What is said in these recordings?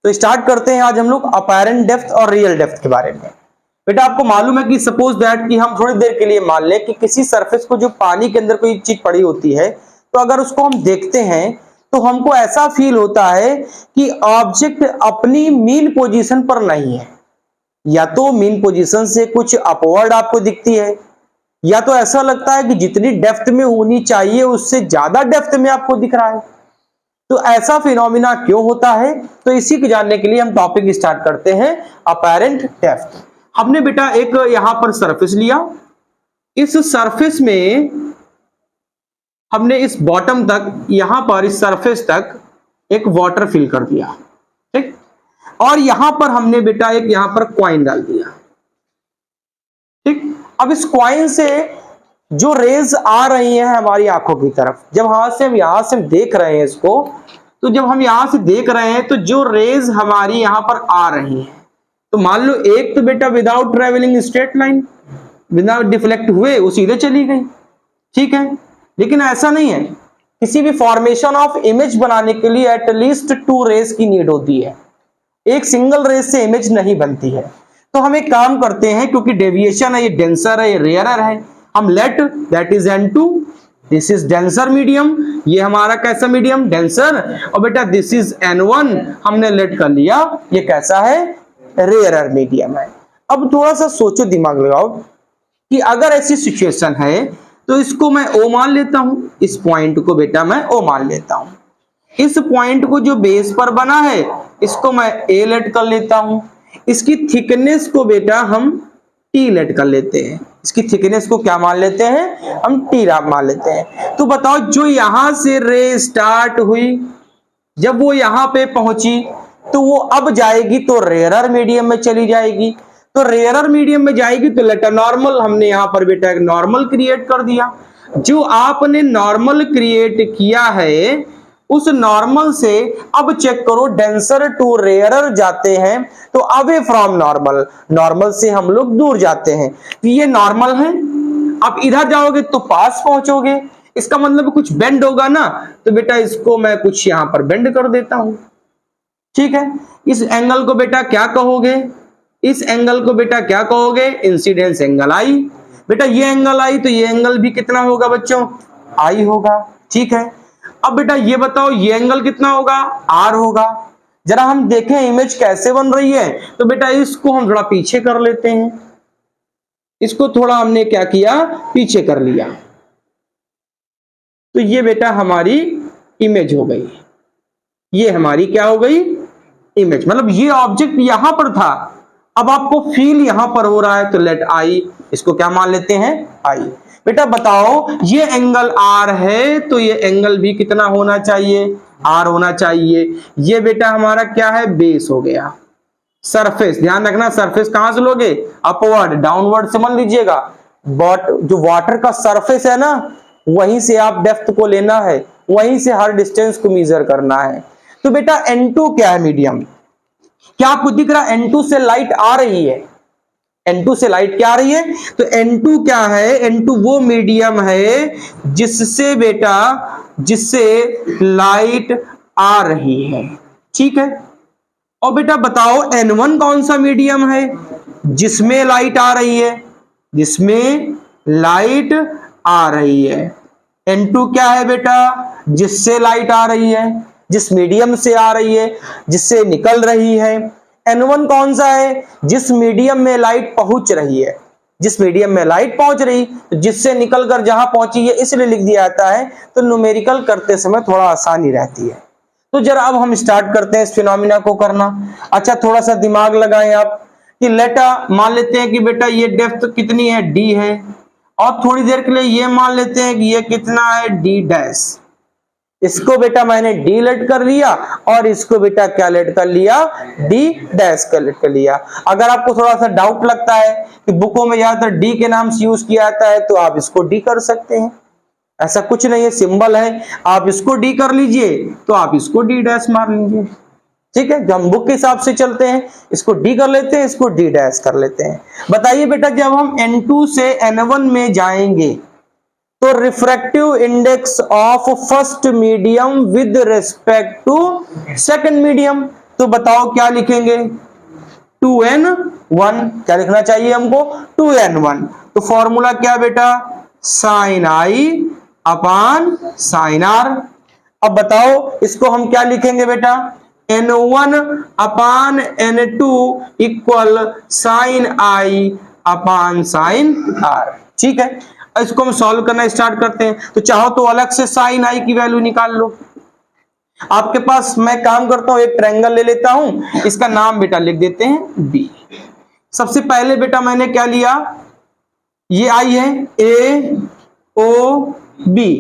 तो स्टार्ट करते हैं आज हम लोग अपैरेंट डेप्थ और रियल डेप्थ के बारे में। बेटा आपको मालूम है कि सपोज दैट कि हम थोड़ी देर के लिए मान लें कि किसी सरफेस को जो पानी के अंदर कोई चीज पड़ी होती है, तो अगर उसको हम देखते हैं तो हमको ऐसा फील होता है कि ऑब्जेक्ट अपनी मीन पोजीशन पर नहीं है, या तो मीन पोजीशन से कुछ अपवर्ड आपको दिखती है, या तो ऐसा लगता है कि जितनी डेप्थ में होनी चाहिए उससे ज्यादा डेप्थ में आपको दिख रहा है। तो ऐसा फिनोमिना क्यों होता है, तो इसी को जानने के लिए हम टॉपिक स्टार्ट करते हैं अपैरेंट डेप्थ। हमने बेटा एक यहां पर सरफेस लिया, इस सरफेस में हमने इस बॉटम तक, यहां पर इस सरफेस तक एक वाटर फिल कर दिया, ठीक। और यहां पर हमने बेटा एक यहां पर कॉइन डाल दिया, ठीक। अब इस कॉइन से जो रेज आ रही हैं हमारी आंखों की तरफ, जब यहां से हम देख रहे हैं इसको, तो जब हम यहां से देख रहे हैं तो जो रेज हमारी यहां पर आ रही हैं, तो मान लो एक तो बेटा विदाउट ट्रेवलिंग स्ट्रेट लाइन, बिना डिफ्लेक्ट हुए वो सीधे चली गई, ठीक है। लेकिन ऐसा नहीं है, किसी भी फॉर्मेशन ऑफ इमेज बनाने के लिए एटलीस्ट 2 रेज की नीड होती है, एक सिंगल रेज से इमेज नहीं बनती है। तो हम एक काम करते हैं, क्योंकि डेविएशन है, ये डेंसर है, ये रेयरर है, हम let that is N2, this is denser medium, ये हमारा कैसा मीडियम, डेंसर, और बेटा दिस इज N1 हमने लेट कर लिया, ये कैसा है, रेयरर मीडियम है। अब थोड़ा सा सोचो, दिमाग लगाओ कि अगर ऐसी सिचुएशन है तो इसको मैं O मान लेता हूं, इस पॉइंट को बेटा मैं O मान लेता हूं, इस पॉइंट को जो बेस पर बना है इसको मैं A लेट कर लेता हूं, इसकी थिकनेस को बेटा हम T लेट कर लेते हैं, इसकी थिकनेस को क्या मान लेते हैं, हम T मान लेते हैं। तो बताओ जो यहां से रे स्टार्ट हुई, जब वो यहां पे पहुंची तो वो अब जाएगी तो रेयरर मीडियम में चली जाएगी, तो रेयरर मीडियम में जाएगी तो लेटर नॉर्मल, हमने यहां पर बेटा एक नॉर्मल क्रिएट कर दिया। जो आपने नॉर्मल क्रिएट किया है उस नॉर्मल से अब चेक करो डेंसर टू रेयरर जाते हैं तो अवे फ्रॉम नॉर्मल, नॉर्मल से हम लोग दूर जाते हैं, तो ये नॉर्मल है। अब इधर जाओगे तो पास पहुंचोगे, इसका मतलब कुछ बेंड होगा ना, तो बेटा इसको मैं कुछ यहां पर बेंड कर देता हूं, ठीक है। इस एंगल को बेटा क्या कहोगे, इस एंगल को बेटा क्या कहोगे, इंसिडेंस एंगल आई। बेटा ये एंगल आई तो ये एंगल भी कितना होगा बच्चों, आई होगा, ठीक है। अब बेटा ये बताओ ये एंगल कितना होगा, आर होगा। जरा हम देखें इमेज कैसे बन रही है, तो बेटा इसको हम थोड़ा पीछे कर लेते हैं, इसको थोड़ा हमने क्या किया, पीछे कर लिया, तो ये बेटा हमारी इमेज हो गई, ये हमारी क्या हो गई, इमेज। मतलब ये ऑब्जेक्ट यहां पर था, अब आपको फील यहां पर हो रहा है, तो लेट आई, इसको क्या मान लेते हैं, आई। बेटा बताओ ये एंगल आर है तो ये एंगल भी कितना होना चाहिए, आर होना चाहिए। ये बेटा हमारा क्या है, बेस हो गया। सरफेस ध्यान रखना, सरफेस कहां से लोगे, अपवर्ड, डाउनवर्ड समझ लीजिएगा। जो वाटर का सरफेस है ना, वहीं से आप डेप्थ को लेना है, वहीं से हर डिस्टेंस को मेजर करना है। तो बेटा N2 क्या है, मीडियम। क्या आपको दिख रहा है N2 से लाइट आ रही है, N2 से लाइट क्या आ रही है, तो N2 क्या है, N2 वो मीडियम है जिससे बेटा, जिससे लाइट आ रही है, ठीक है। और बेटा बताओ N1 कौन सा मीडियम है, जिसमें लाइट आ रही है, जिसमें लाइट आ रही है। N2 क्या है बेटा, जिससे लाइट आ रही है, जिस मीडियम से आ रही है, जिससे निकल रही है। N1 कौन सा है, जिस मीडियम में लाइट पहुंच रही है, जिस मीडियम में लाइट पहुंच रही, तो जिससे निकलकर जहां पहुंची है इसलिए लिख दिया जाता है, तो न्यूमेरिकल करते समय थोड़ा आसानी रहती है। तो जरा अब हम स्टार्ट करते हैं इस फिनोमिना को करना। अच्छा थोड़ा सा दिमाग लगाएं आप कि लेटा मान लेते हैं कि बेटा ये डेप्थ कितनी है, D है, और थोड़ी देर के लिए ये मान लेते हैं कि ये कितना है, D डैश। इसको बेटा मैंने D लेट कर लिया और इसको बेटा क्या लेट कर लिया, D डैश का लेट कर लिया। अगर आपको थोड़ा सा डाउट लगता है कि बुकों में ज्यादातर D के नाम से यूज किया जाता है, तो आप इसको D कर सकते हैं, ऐसा कुछ नहीं है, सिंबल है, आप इसको D कर लीजिए तो आप इसको D डैश मार लीजिए, ठीक है। हम बुक के हिसाब से चलते हैं, इसको D कर लेते हैं, इसको D डैश कर लेते हैं। बताइए बेटा जब हम N2 से N1 में जाएंगे तो refractive index of first medium with respect to second medium, तो बताओ क्या लिखेंगे, 2n1, क्या लिखना चाहिए हमको, 2n1। तो फॉर्मूला क्या बेटा, sine i upon sine r. अब बताओ इसको हम क्या लिखेंगे बेटा, n1 upon n2 equal sine i upon sine r. ठीक है, इसको हम सॉल्व करना स्टार्ट करते हैं। तो चाहो तो अलग से साइन आई की वैल्यू निकाल लो। आपके पास मैं काम करता हूं, एक ट्रायंगल ले लेता हूं, इसका नाम बेटा लिख देते हैं बी। सबसे पहले बेटा मैंने क्या लिया, ये आई है ए ओ बी।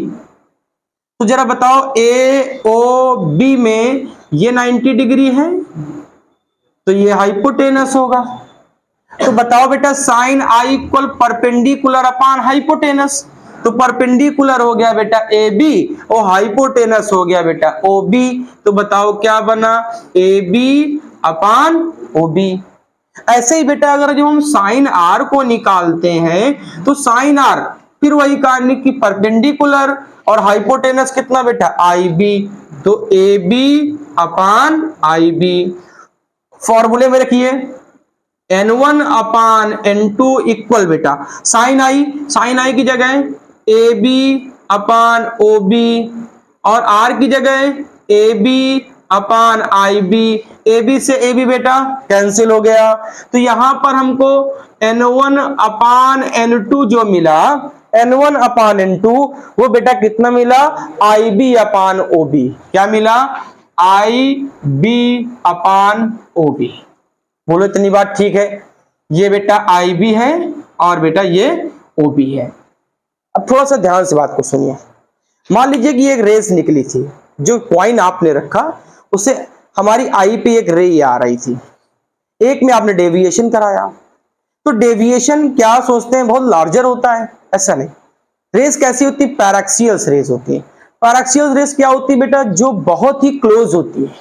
तो जरा बताओ ए ओ बी में ये 90 डिग्री है, तो ये हाइपोटेनस होगा। तो बताओ बेटा sine I equal perpendicular upon hypotenuse. तो परपेंडिकुलर हो गया बेटा ए बी और हाइपोटेनस हो गया बेटा ओ बी। तो बताओ क्या बना, ए बी अपान ओ बी। ऐसे ही बेटा अगर जब हम साइन आर को निकालते हैं तो साइन आर फिर वही कहानी की परपेंडिकुलर और हाइपोटेनस कितना बेटा आई बी। तो ए बी अपान आई बी। फॉर्मूले में रखिए n1 अपान n2 इक्वल बेटा साइन आई की जगह A B upon O B और r की जगह A B upon I B. A B से ए बी बेटा कैंसिल हो गया। तो यहां पर हमको n1 अपान n2 जो मिला, n1 अपान n2 वो बेटा कितना मिला, आई बी अपान ओ बी। क्या मिला, आई बी अपान ओ बी। बोलो इतनी बात ठीक है। ये बेटा आई बी है और बेटा ये ओ बी है। अब थोड़ा सा ध्यान से बात को सुनिए। मान लीजिए कि एक रेस निकली थी, जो कॉइन आपने रखा उसे हमारी आई पे एक रे आ रही थी, एक में आपने डेविएशन कराया। तो डेविएशन क्या सोचते हैं, बहुत लार्जर होता है, ऐसा नहीं। रेस कैसी होती है, पैराक्सियल रेस होती है। पैराक्सियल रेस क्या होती है बेटा, जो बहुत ही क्लोज होती है,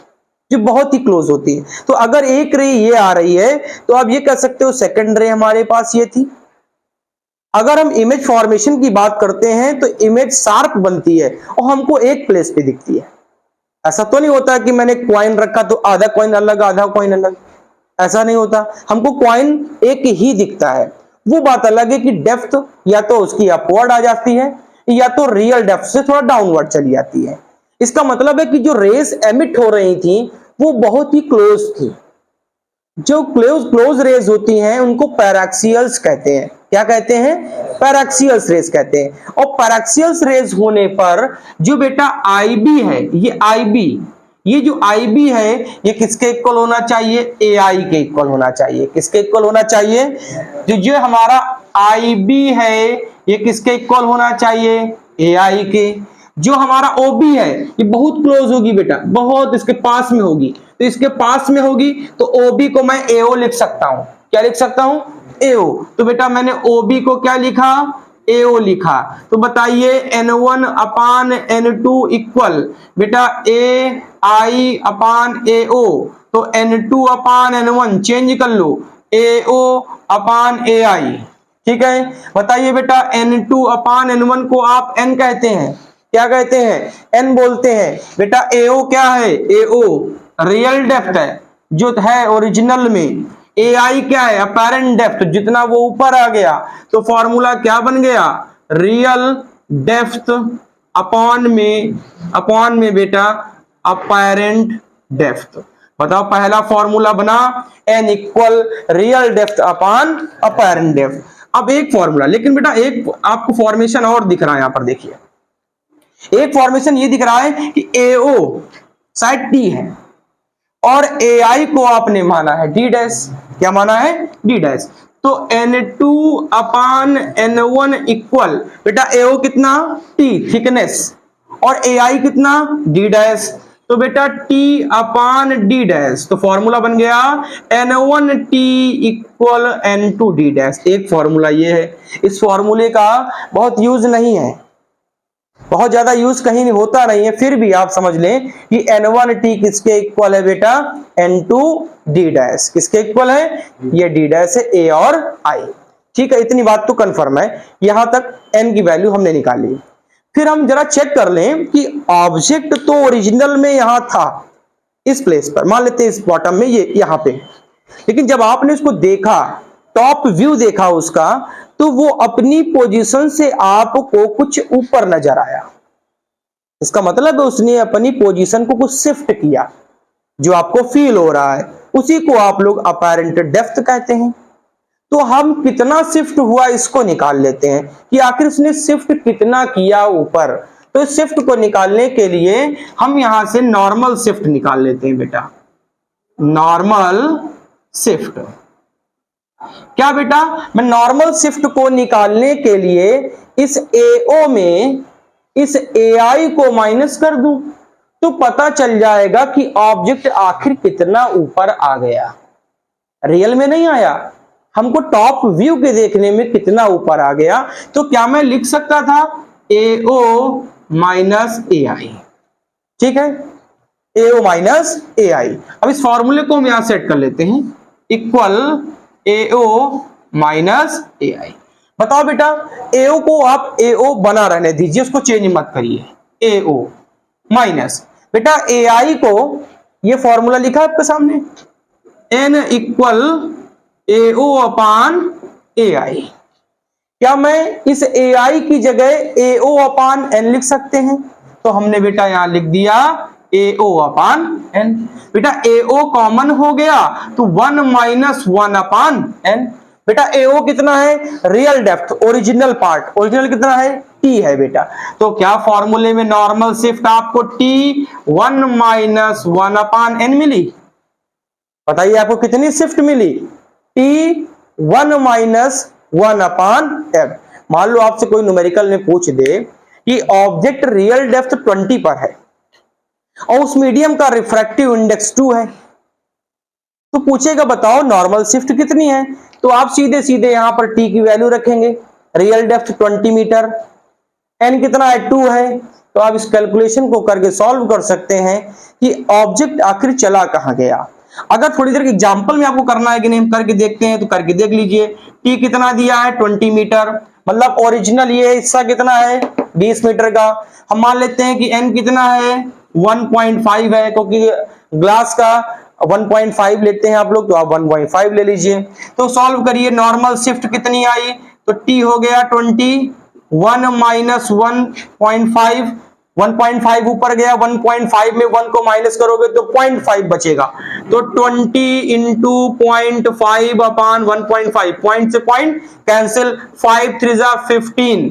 जो बहुत ही क्लोज होती है। तो अगर एक रे ये आ रही है तो आप ये कह सकते हो सेकंड रे हमारे पास ये थी। अगर हम इमेज फॉर्मेशन की बात करते हैं तो इमेज शार्प बनती है और हमको एक प्लेस पे दिखती है। ऐसा तो नहीं होता कि मैंने कॉइन रखा तो आधा कॉइन अलग आधा कॉइन अलग, ऐसा नहीं होता। हमको कॉइन एक ही दिखता है। वो बात अलग है कि डेप्थ या तो उसकी अपवर्ड आ जाती है या तो रियल डेप्थ से थोड़ा डाउनवर्ड चली जाती है। इसका मतलब है कि जो रेस एमिट हो रही थी वो बहुत ही क्लोज थी। जो क्लोज रेज होती हैं उनको पैराक्सियल्स कहते हैं। क्या कहते हैं, पैराक्सियल्स रेज कहते हैं। और पैराक्सियल्स रेज होने पर जो बेटा आई बी है, ये आई बी, ये जो आई बी है ये किसके इक्वल होना चाहिए, ए आई के इक्वल होना चाहिए। किसके इक्वल होना चाहिए, जो हमारा आई बी है ये किसके इक्वल होना चाहिए, ए आई के। जो हमारा ओ बी है ये बहुत क्लोज होगी बेटा, बहुत इसके पास में होगी। तो इसके पास में होगी तो ओ बी को मैं ए ओ लिख सकता हूं। क्या लिख सकता हूं, ए ओ। तो बेटा मैंने ओ बी को क्या लिखा, ए ओ लिखा। तो बताइए n1 अपान n2 इक्वल बेटा ए आई अपान ए ओ। तो n2 अपान n1 चेंज कर लो, ए ओ अपान ए आई। ठीक है, बताइए बेटा n2 अपान n1 को आप n कहते हैं, क्या कहते हैं, n बोलते हैं। बेटा AO क्या है, AO रियल डेप्थ है जो है ओरिजिनल में। AI क्या है, अपैरेंट डेप्थ, जितना वो ऊपर आ गया। तो फॉर्मूला क्या बन गया, रियल डेप्थ अपॉन में बेटा अपैरेंट डेप्थ। बताओ पहला फॉर्मूला बना n equal real depth upon apparent depth. अब एक फॉर्मूला, लेकिन बेटा एक आपको फॉर्मेशन और दिख रहा है, यहां पर देखिए एक फॉर्मेशन ये दिख रहा है कि AO शायद T है और AI को आपने माना है D डैश। क्या माना है, D डैश। तो N2 अपान N1 इक्वल बेटा AO कितना T थिकनेस और AI कितना D डैश। तो बेटा T अपान D डैश। तो फॉर्मूला बन गया N1T equal N2 D dash. एक फॉर्मूला ये है। इस फॉर्मूले का बहुत यूज नहीं है, बहुत ज्यादा यूज कहीं नहीं होता नहीं है, फिर भी आप समझ लें कि N1T किसके इक्वल है बेटा, N2D डैश। किसके इक्वल है, ये D डैश है, A और I। ठीक है, इतनी बात तो कंफर्म है। यहां तक N की वैल्यू हमने निकाली। फिर हम जरा चेक कर लें कि ऑब्जेक्ट तो ओरिजिनल में यहां था, इस प्लेस पर, मान लेते हैं इस बॉटम में, ये यहां पे। लेकिन जब आपने उसको देखा, टॉप व्यू देखा उसका, तो वो अपनी पोजीशन से आपको कुछ ऊपर नजर आया। इसका मतलब है उसने अपनी पोजीशन को कुछ शिफ्ट किया, जो आपको फील हो रहा है उसी को आप लोग अपैरेंट डेप्थ कहते हैं। तो हम कितना शिफ्ट हुआ इसको निकाल लेते हैं कि आखिर उसने शिफ्ट कितना किया ऊपर। तो इस शिफ्ट को निकालने के लिए हम यहां से नॉर्मल शिफ्ट निकाल लेते हैं बेटा। नॉर्मल शिफ्ट क्या बेटा, मैं नॉर्मल शिफ्ट को निकालने के लिए इस AO में इस AI को माइनस कर दूं तो पता चल जाएगा कि ऑब्जेक्ट आखिर कितना ऊपर आ गया। रियल में नहीं आया, हमको टॉप व्यू के देखने में कितना ऊपर आ गया। तो क्या मैं लिख सकता था AO माइनस AI, ठीक है, AO माइनस AI। अब इस फॉर्मूले को हम यहां सेट कर लेते हैं, इक्वल AO माइनस AI। बताओ बेटा, AO को आप AO बना रहने दीजिए, उसको चेंज मत करिए। AO माइनस बेटा AI को, ये फॉर्मूला लिखा है आपके सामने, N इक्वल AO अपान AI। क्या मैं इस AI की जगह AO अपान N लिख सकते हैं? तो हमने बेटा यहां लिख दिया AO अपान N। बेटा AO कॉमन हो गया तो 1 माइनस 1 अपान N। बेटा AO कितना है? Real depth, original part, original कितना है? T है बेटा। तो क्या फॉर्मूले में नॉर्मल शिफ्ट आपको T 1 माइनस 1 अपान N मिली? बताइए आपको कितनी शिफ्ट मिली? T 1 माइनस 1 अपान N। मान लो आपसे कोई न्यूमेरिकल में पूछ दे कि ऑब्जेक्ट रियल डेप्थ 20 पर है और उस मीडियम का रिफ्रैक्टिव इंडेक्स 2 है, तो पूछेगा बताओ नॉर्मल शिफ्ट कितनी है? तो आप सीधे सीधे यहां पर T की वैल्यू रखेंगे, रियल डेप्थ 20 मीटर, N कितना है? 2 है। तो आप इस कैलकुलेशन को करके सॉल्व कर सकते हैं कि ऑब्जेक्ट आखिर चला कहां गया। अगर थोड़ी देर एग्जांपल में आपको करना है कि नहीं, हम करके देखते हैं, तो करके देख लीजिए। T कितना दिया है? 20 मीटर, मतलब ओरिजिनल ये हिस्सा कितना है? 20 मीटर का। हम मान लेते हैं कि N कितना है? 1.5 है, क्योंकि ग्लास का 1.5 लेते हैं आप लोग, तो आप 1.5 ले लीजिए। तो सॉल्व करिए, नॉर्मल शिफ्ट कितनी आई? तो T हो गया 20, 1 माइनस 1.5, 1.5 ऊपर गया, 1.5 में 1 को माइनस करोगे तो 0.5 बचेगा। तो 20 इंटू 0.5 अपान 1.5, पॉइंट से पॉइंट कैंसिल, 5 3 जा 15,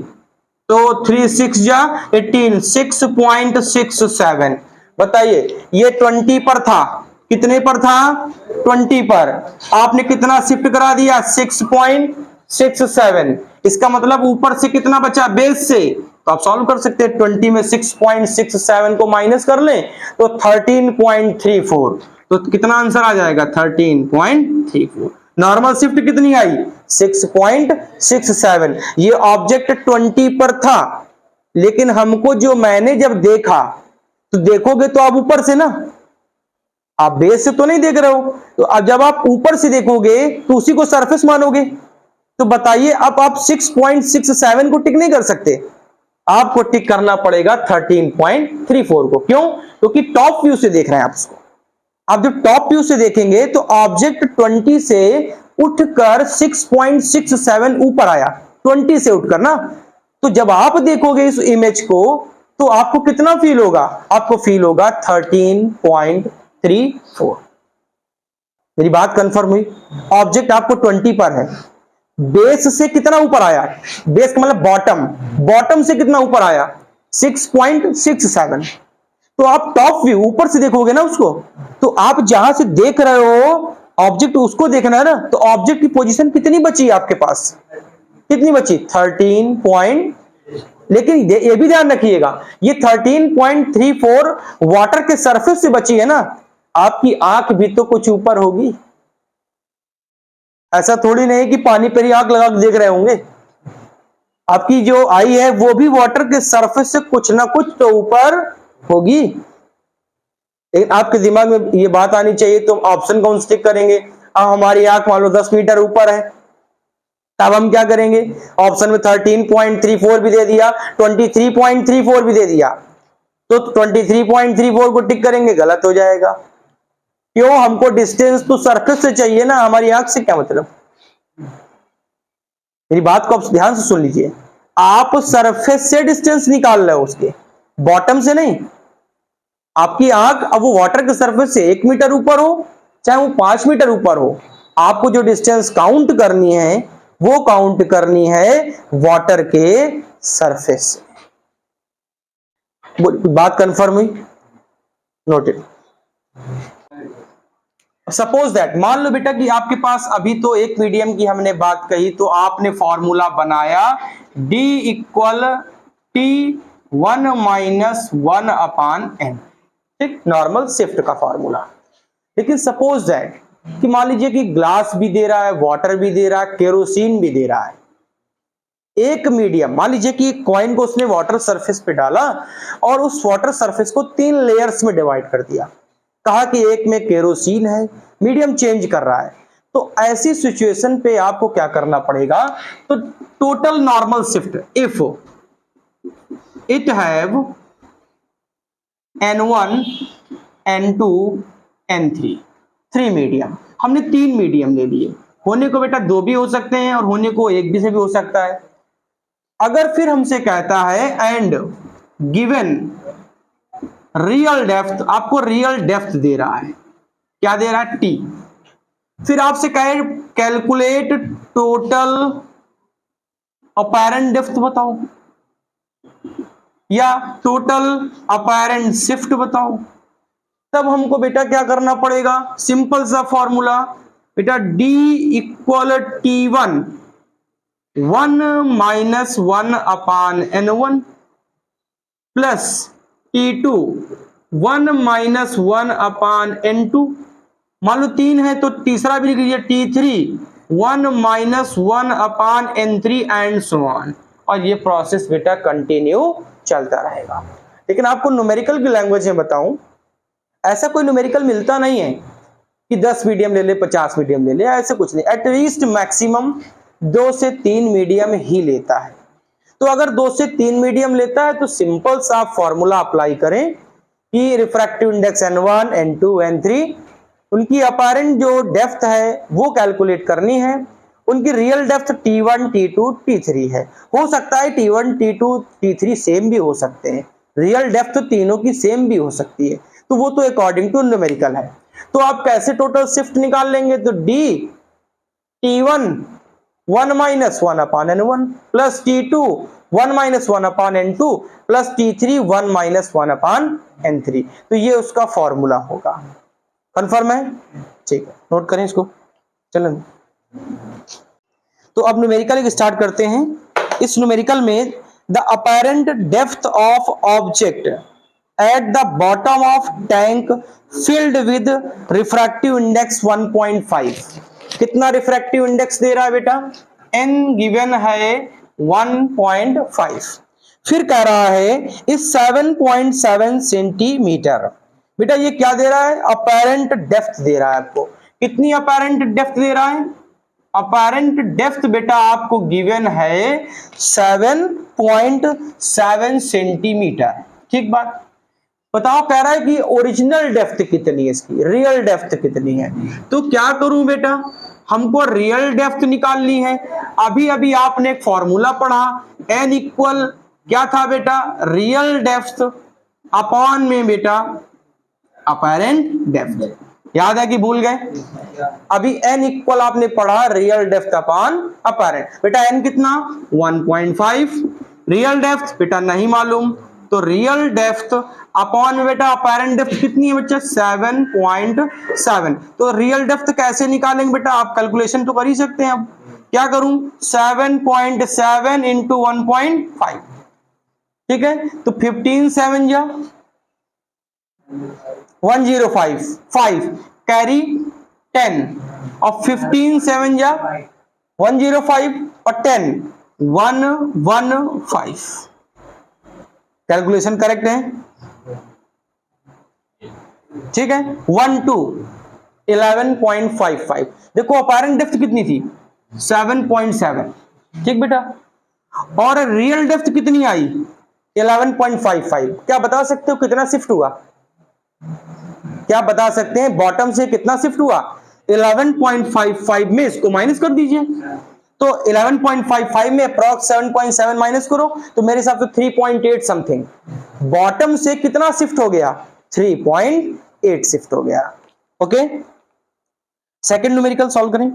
तो 3 6 जा 18, 6.67। बताइए ये 20 पर था, कितने पर था? 20 पर। आपने कितना शिफ्ट करा दिया? 6.67। इसका मतलब ऊपर से कितना बचा? बेस से। तो आप सॉल्व कर सकते हैं, 20 में 6.67 को माइनस कर लें तो 13.34। तो कितना आंसर आ जाएगा? 13.34। नॉर्मल शिफ्ट कितनी आई? 6.67। ये ऑब्जेक्ट 20 पर था, लेकिन हमको जो मैंने जब देखा, तो देखोगे तो आप ऊपर से ना, आप बेस से तो नहीं देख रहे हो। तो अब जब आप ऊपर से देखोगे तो उसी को सरफेस मानोगे। तो बताइए अब आप 6.67 को टिक नहीं कर सकते, आपको टिक करना पड़ेगा 13.34 को। क्यों? क्योंकि टॉप व्यू से देख रहे हैं आप इसको। आप जब टॉप व्यू से देखेंगे तो ऑब्जेक्ट 20 से उठकर 6.67 ऊपर आया, 20 से उठकर ना। तो जब आप देखोगे इस इमेज को तो आपको कितना फील होगा? आपको फील होगा 13.34। मेरी बात कंफर्म हुई? ऑब्जेक्ट आपको 20 पर है, बेस से कितना ऊपर आया? बेस का मतलब बॉटम, बॉटम से कितना ऊपर आया? 6.67। तो आप टॉप व्यू ऊपर से देखोगे ना उसको, तो आप जहां से देख रहे हो ऑब्जेक्ट, उसको देखना है ना। तो ऑब्जेक्ट की पोजीशन कितनी बची है आपके पास? कितनी बची? 13 लेकिन ये भी ध्यान रखिएगा, ये 13.34 वाटर के सरफेस से बची है ना। आपकी आंख भी तो कुछ ऊपर होगी, ऐसा थोड़ी नहीं कि पानी पर ही आंख लगा के देख रहे होंगे। आपकी जो आई है वो भी वाटर के सरफेस से कुछ ना कुछ तो ऊपर होगी। लेकिन आपके दिमाग में ये बात आनी चाहिए, तो ऑप्शन कौन स्टिक करेंगे? हमारी आंख मान लो 10 मीटर ऊपर है, तब हम क्या करेंगे? ऑप्शन में 13.34 भी दे दिया, 23.34 भी दे दिया, तो 23.34 को टिक करेंगे, गलत हो जाएगा। क्यों? हमको डिस्टेंस तो सरफेस से चाहिए ना, हमारी आंख से क्या मतलब। मेरी बात को आप ध्यान से सुन लीजिए, आप सरफेस से डिस्टेंस निकाल रहे हो, उसके बॉटम से नहीं। आपकी आंख अब वो वाटर के सरफेस से 1 मीटर ऊपर हो चाहे वो 5 मीटर ऊपर हो, आपको जो डिस्टेंस काउंट करनी है वो काउंट करनी है वाटर के सरफेस से। बात कंफर्म हुई? नोटेड। सपोज दैट, मान लो बेटा कि आपके पास अभी तो एक मीडियम की हमने बात कही, तो आपने फॉर्मूला बनाया D equal T1 minus 1/n, ठीक, नॉर्मल शिफ्ट का फॉर्मूला। लेकिन सपोज दैट कि मान लीजिए कि ग्लास भी दे रहा है, वाटर भी दे रहा है, केरोसिन भी दे रहा है। एक मीडियम, मान लीजिए कि कॉइन को उसने वाटर सरफेस पे डाला और उस वाटर सरफेस को 3 लेयर्स में डिवाइड कर दिया, कहा कि एक में केरोसिन है, मीडियम चेंज कर रहा है। तो ऐसी सिचुएशन पे आपको क्या करना पड़ेगा? तो total normal shift if it have N1 N2 N3, 3 medium. हमने 3 मीडियम ले लिए, होने को बेटा 2 भी हो सकते हैं और होने को 1 भी से भी हो सकता है। अगर फिर हमसे कहता है एंड गिवन रियल डेप्थ, आपको रियल डेप्थ दे रहा है, क्या दे रहा है? T। फिर आपसे कहे कैलकुलेट टोटल अपैरेंट डेप्थ बताओ या टोटल अपैरेंट शिफ्ट बताओ, तब हमको बेटा क्या करना पड़ेगा? सिंपल सा फॉर्मूला बेटा, D equal T1 1 minus 1/n1 plus T2 1 minus 1/n2। मान लो 3 है तो तीसरा भी लिख लीजिए, T3 1 minus 1/n3 and so on. और ये प्रोसेस बेटा कंटिन्यू चलता रहेगा। लेकिन आपको न्यूमेरिकल की लैंग्वेज में बताऊं, ऐसा कोई न्यूमेरिकल मिलता नहीं है कि 10 मीडियम ले ले, 50 मीडियम ले ले, ऐसे कुछ नहीं। एटलीस्ट मैक्सिमम 2 से 3 मीडियम ही लेता है। तो अगर 2 से 3 मीडियम लेता है तो सिंपल सा फॉर्मूला अप्लाई करें कि refractive index N1 N2 N3, उनकी अपैरेंट जो डेप्थ है वो कैलकुलेट करनी है। उनकी real depth T1 T2 T3 है। हो सकता है T1 T2 T3 सेम भी हो सकते हैं, रियल डेप्थ तीनों की सेम भी हो सकती है, तो वो तो अकॉर्डिंग टू न्यूमेरिकल है। तो आप कैसे टोटल शिफ्ट निकाल लेंगे? तो D T1 1 minus 1/n1 plus T2 1 minus 1/n2 plus T3 1 minus 1/n3। तो ये उसका फॉर्मूला होगा। कंफर्म है? ठीक है, नोट करें इसको। चलें, तो अब न्यूमेरिकल स्टार्ट करते हैं। इस न्यूमेरिकल में the apparent depth of object at the bottom of tank filled with refractive index 1.5। कितना रिफ्रैक्टिव इंडेक्स दे रहा है बेटा? n गिवन है 1.5। फिर कह रहा है इस 7.7 सेंटीमीटर। बेटा ये क्या दे रहा है? अपैरेंट डेप्थ दे रहा है आपको। कितनी अपैरेंट डेप्थ दे रहा है? अपैरेंट डेप्थ बेटा आपको गिवन है 7.7 सेंटीमीटर। ठीक बात। बताओ, कह रहा है कि ओरिजिनल डेप्थ कितनी है, इसकी रियल डेप्थ कितनी है। तो क्या करूं बेटा, हमको रियल डेप्थ निकालनी है। अभी अभी आपने एक फॉर्मूला पढ़ा, n इक्वल क्या था बेटा? रियल डेप्थ अपॉन में बेटा अपैरेंट डेप्थ। याद है कि भूल गए? अभी n इक्वल आपने पढ़ा रियल डेप्थ अपॉन अपैरेंट। बेटा n कितना? 1.5। रियल डेप्थ बेटा नहीं मालूम, तो रियल डेप्थ अपॉन में बेटा अपैरेंट डेप्थ कितनी है बच्चा? 7.7। तो रियल डेप्थ कैसे निकालेंगे बेटा? आप कैलकुलेशन तो कर ही सकते हैं। अब क्या करूं? 7.7 इंटू 1.5। ठीक है, तो 15 7 जा 105 5 कैरी 10 और 15 7 जा 105 और 10 115। कैलकुलेशन करेक्ट है? ठीक है। 1 2 11.55। देखो अपैरेंट डेप्थ कितनी थी? 7.7। ठीक बेटा, और रियल डेप्थ कितनी आई? 11.55। क्या बता सकते हो कितना शिफ्ट हुआ? क्या आप बता सकते हैं बॉटम से कितना शिफ्ट हुआ? 11.55 में इसको माइनस कर दीजिए, तो 11.55 में अप्रॉक्स 7.7 माइनस करो तो मेरे हिसाब से 3.8 समथिंग। बॉटम से कितना शिफ्ट हो गया? 3.8 शिफ्ट हो गया। ओके, सेकंड न्यूमेरिकल सॉल्व करें।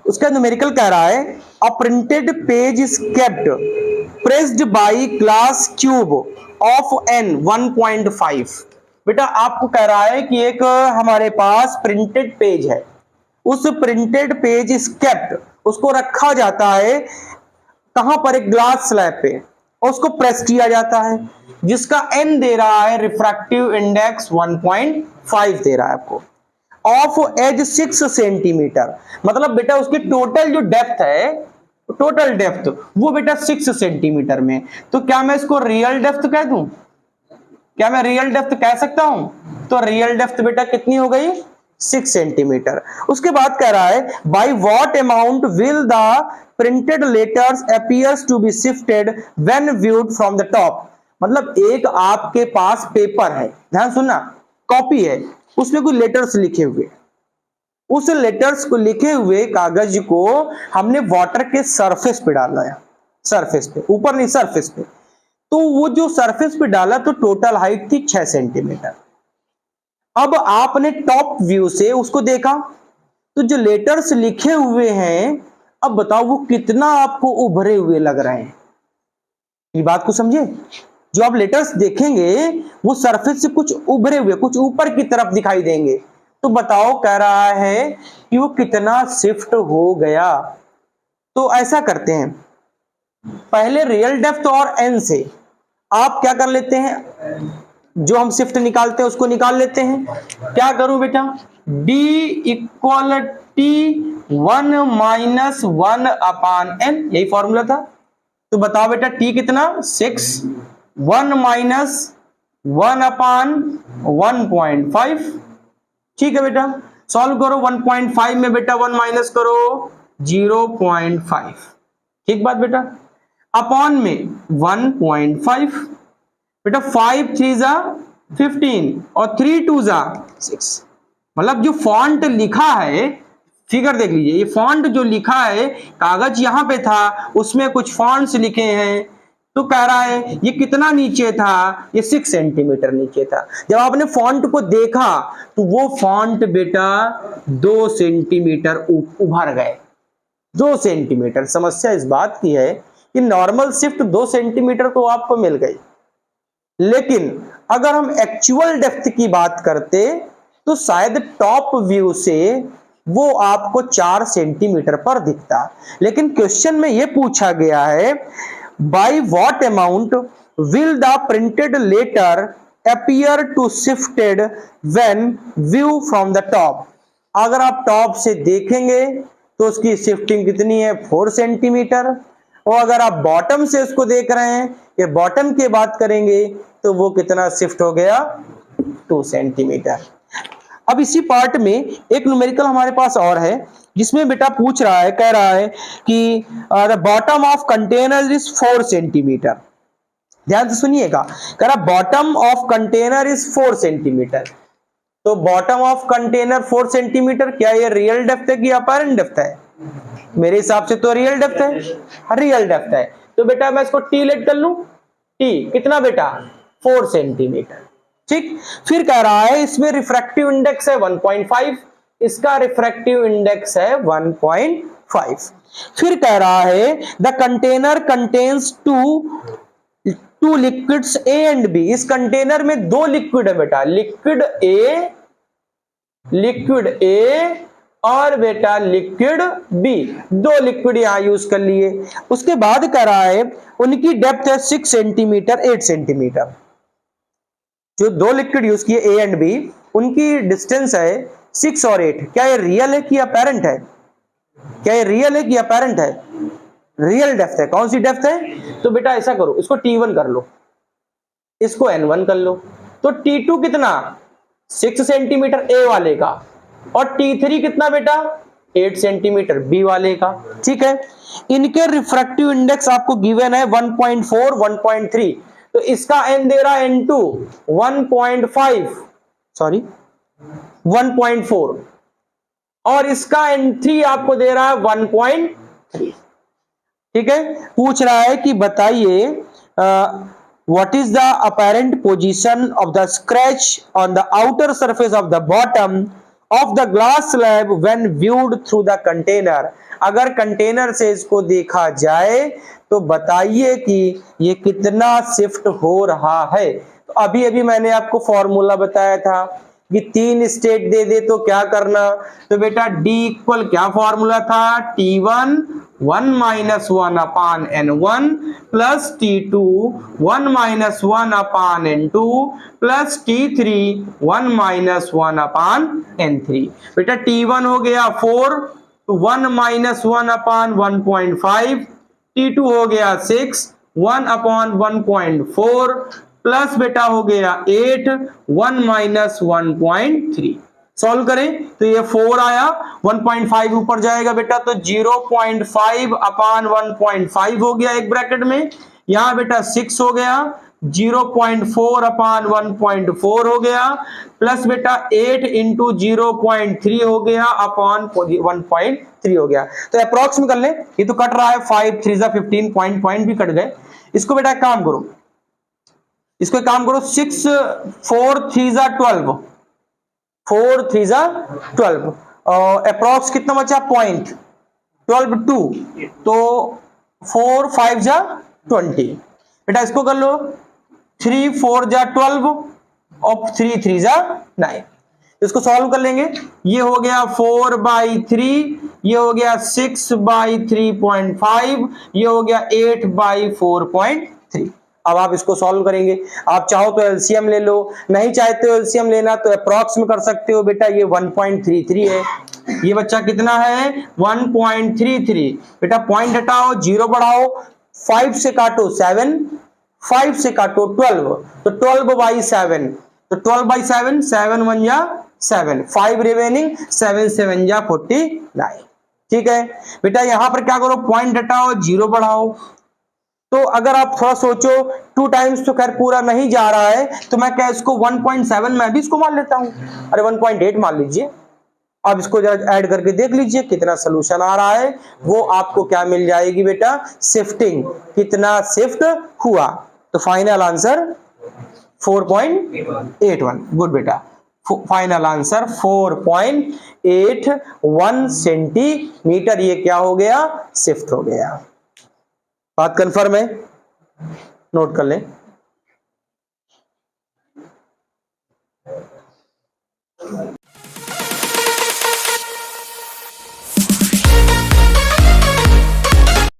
उसका न्यूमेरिकल कह रहा है a printed page is kept pressed by glass cube of n 1.5। बेटा आपको कह रहा है कि एक हमारे पास प्रिंटेड पेज है, उस प्रिंटेड पेज इज केप्ट, उसको रखा जाता है कहां पर? एक ग्लास स्लैब पे, और उसको प्रेस किया जाता है, जिसका n दे रहा है रिफ्रैक्टिव इंडेक्स 1.5 दे रहा है आपको, ऑफ एज 6 सेंटीमीटर। मतलब बेटा उसकी टोटल जो डेप्थ है, टोटल डेप्थ वो बेटा 6 सेंटीमीटर में। तो क्या मैं इसको रियल डेप्थ कह दूं? क्या मैं रियल डेप्थ कह सकता हूं? तो रियल डेप्थ बेटा कितनी हो गई? 6 सेंटीमीटर। उसके बाद कह रहा है by what amount will the printed letters appears to be shifted when viewed from the top. मतलब एक आपके पास पेपर है, ध्यान सुनना, कॉपी है, उसमें कुछ लेटर्स लिखे हुए, उस लेटर्स को लिखे हुए कागज को हमने वाटर के सरफेस पे डाला है, सरफेस पे, ऊपर नहीं सरफेस पे। तो वो जो सरफेस पे डाला तो टोटल हाइट थी 6 सेंटीमीटर। अब आपने टॉप व्यू से उसको देखा तो जो लेटर्स लिखे हुए हैं, अब बताओ वो कितना आपको उभरे हुए लग रहे हैं? ये बात को समझे? जो आप लेटर्स देखेंगे वो सरफेस से कुछ उभरे हुए, कुछ ऊपर की तरफ दिखाई देंगे। तो बताओ, कह रहा है कि वो कितना शिफ्ट हो गया। तो ऐसा करते हैं, पहले रियल डेप्थ और एन से आप क्या कर लेते हैं, जो हम शिफ्ट निकालते हैं उसको निकाल लेते हैं। क्या करूं बेटा? D इक्वल T1 माइनस 1 अपान n, यही फॉर्मूला था। तो बताओ बेटा T कितना? 6, 1 माइनस 1 अपान 1.5। ठीक है बेटा, सॉल्व करो। 1.5 में बेटा 1 माइनस करो 0.5। ठीक बात बेटा, अपॉन में 1.5 बेटा, 5 3 जा 15 और 3 2 जा 6। मतलब जो फॉन्ट लिखा है, फिगर देख लीजिए, ये फॉन्ट जो लिखा है, कागज यहां पे था, उसमें कुछ फॉन्ट्स लिखे हैं। तो कह रहा है ये कितना नीचे था? ये 6 सेंटीमीटर नीचे था। जब आपने फॉन्ट को देखा तो वो फॉन्ट बेटा 2 सेंटीमीटर उभर गए, 2 सेंटीमीटर। समस्या इस बात की है कि नॉर्मल शिफ्ट 2 सेंटीमीटर तो आपको मिल गई, लेकिन अगर हम एक्चुअल डेप्थ की बात करते तो शायद टॉप व्यू से वो आपको 4 सेंटीमीटर पर दिखता। लेकिन क्वेश्चन में यह पूछा गया है by what amount will the printed letter appear to shifted when view from the top. अगर आप टॉप से देखेंगे तो उसकी शिफ्टिंग कितनी है? 4 सेंटीमीटर। और अगर आप बॉटम से उसको देख रहे हैं, ये बॉटम की बात करेंगे, तो वो कितना शिफ्ट हो गया? 2 सेंटीमीटर। अब इसी पार्ट में एक न्यूमेरिकल हमारे पास और है, जिसमें बेटा पूछ रहा है, कह रहा है कि the bottom of container is 4 centimetre. ध्यान से सुनिएगा, कह रहा bottom of container is 4 centimetre. तो बॉटम ऑफ कंटेनर 4 सेंटीमीटर, क्या ये रियल डेप्थ है कि अपैरेंट डेप्थ है? मेरे हिसाब से तो रियल डेप्थ है, रियल डेप्थ है। तो बेटा मैं इसको टी लेट कर लूं। टी कितना बेटा? 4 सेंटीमीटर। ठीक, फिर कह रहा है इसमें रिफ्रैक्टिव इंडेक्स है 1.5, इसका रिफ्रैक्टिव इंडेक्स है 1.5। फिर कह रहा है the container contains two liquids A and B. इस कंटेनर में 2 लिक्विड है बेटा, लिक्विड ए और बेटा लिक्विड बी। 2 लिक्विड यहां यूज कर लिए। उसके बाद कह रहा है उनकी डेप्थ है 6 सेंटीमीटर 8 सेंटीमीटर। जो 2 लिक्विड यूज किए ए एंड बी, उनकी डिस्टेंस है 6 और 8। क्या ये रियल है कि अपैरेंट है? क्या ये रियल है कि अपैरेंट है? रियल डेप्थ है। कौन सी डेप्थ है? तो बेटा ऐसा करो, इसको T1 कर लो, इसको N1 कर लो। तो T2 कितना? 6 सेंटीमीटर ए वाले का, और T3 कितना बेटा? 8 सेंटीमीटर बी वाले का। ठीक है, इनके रिफ्रैक्टिव इंडेक्स आपको गिवन है 1.4 1.3, तो इसका एन दे रहा है N2 1.5 सॉरी 1.4 और इसका N3 आपको दे रहा है 1.3। ठीक है, पूछ रहा है कि बताइए what is the apparent position of the scratch on the outer surface of the bottom of the glass slab when viewed through the container। अगर कंटेनर से इसको देखा जाए तो बताइए कि ये कितना शिफ्ट हो रहा है। तो अभी अभी मैंने आपको फॉर्मूला बताया था कि 3 स्टेट दे दे तो क्या करना, तो बेटा D इक्वल क्या फॉर्मूला था, T1 1 माइनस 1 अपान N1 प्लस T2 1 माइनस 1 अपान N2 प्लस T3 1 माइनस 1 अपान N3। बेटा T1 हो गया 4 तो 1 माइनस 1 अपान 1.5, T2 हो गया 6 1 अपान 1.4 प्लस बेटा हो गया 8 1 माइनस 1.3। सॉल्व करें तो ये 4 आया, 1.5 ऊपर जाएगा बेटा तो 0.5 अपान 1.5 हो गया एक ब्रैकेट में, यहां बेटा 6 हो गया, 0.4 अपान 1.4 हो गया प्लस बेटा 8 इंटू 0.3 हो गया अपान 1.3 हो गया। तो अप्रॉक्स में कर ले, ये तो कट रहा है 5 3 15 पॉइंट भी कट गए। इसको बेटा काम करो, इसको काम करो 6 4 3 12 4 3 12 अप्रॉक्स कितना बचा पॉइंट 12 2 तो 4 5 20। बेटा इसको कर लो 3 4 12 और 3 3 9। इसको सॉल्व कर लेंगे, ये हो गया 4/3, ये हो गया 6/3.5, ये हो गया 8/4.3। अब आप इसको सॉल्व करेंगे, आप चाहो तो एलसीएम ले लो, नहीं चाहते हो एलसीएम लेना तो अप्रॉक्स में कर सकते हो। बेटा ये 1.33 है, ये बच्चा कितना है 1.33। बेटा पॉइंट हटाओ 0 बढ़ाओ, 5 से काटो 7, 5 से काटो 12 तो 12/7, तो 12/7 7 1 जा 7, 5 रिमेनिंग 7 7 जा 49। ठीक है बेटा यहां पर क्या करो पॉइंट हटाओ 0 बढ़ाओ, तो अगर आप थोड़ा सोचो 2 टाइम्स तो खैर पूरा नहीं जा रहा है तो मैं क्या इसको 1.7 मैं भी इसको मान लेता हूं, अरे 1.8 मान लीजिए। अब इसको जरा ऐड करके देख लीजिए कितना सोल्यूशन आ रहा है, वो आपको क्या मिल जाएगी बेटा शिफ्टिंग, कितना शिफ्ट हुआ। तो फाइनल आंसर 4.81। गुड बेटा, फाइनल आंसर 4.81 सेंटीमीटर ये क्या हो गया शिफ्ट हो गया। बात कंफर्म है, नोट कर लें।